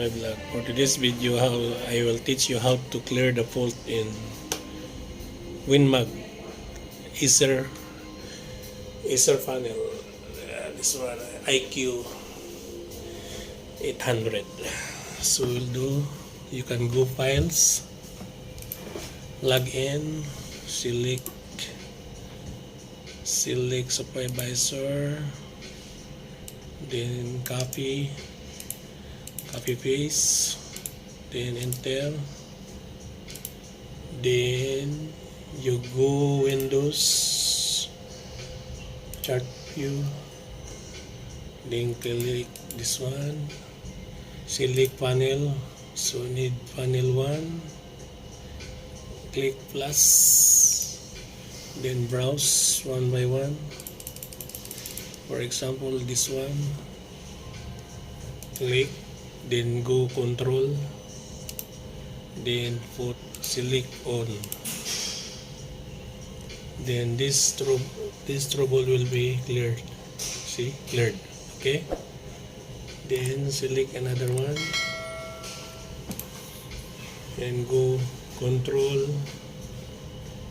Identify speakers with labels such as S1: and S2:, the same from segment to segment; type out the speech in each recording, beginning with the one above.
S1: my vlog. For today's video, I will teach you how to clear the fault in Winmag Esser funnel. This one IQ800. So we'll do. You can go files, log in, select supervisor, then copy paste, then enter, then you go Windows chart view, then click this one, select panel, so need panel 1, click plus, then browse one by one. For example, this one, click, then go control, then select on. Then this trouble will be cleared. See, cleared. Okay. Then select another one, and go control,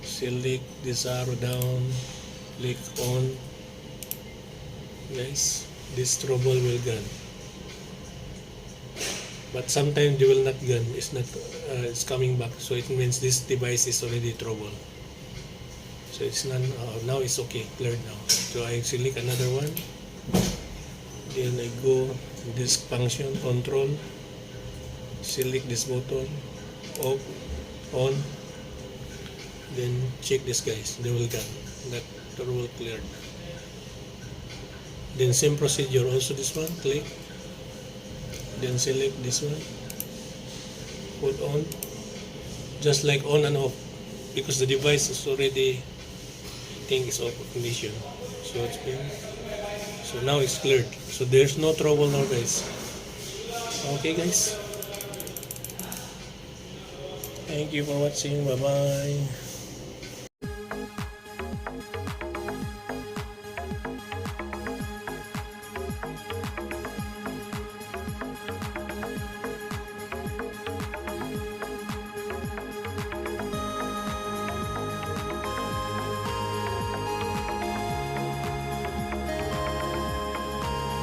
S1: select this arrow down, click on. Nice. This trouble will gone. But sometimes they will not gone. It's coming back. So it means this device is already trouble. So it's not. Now it's okay. Cleared now. So I select another one. Then I go this function control. Select this button. Off. On. Then check this guys. They will gone. That trouble cleared. Then same procedure. Also this one. Click. Then select this one, put on, just like on and off, because the device is already, I think it's off condition. So it's been, so now it's cleared. So there's no trouble now, guys. Okay, guys. Thank you for watching. Bye bye.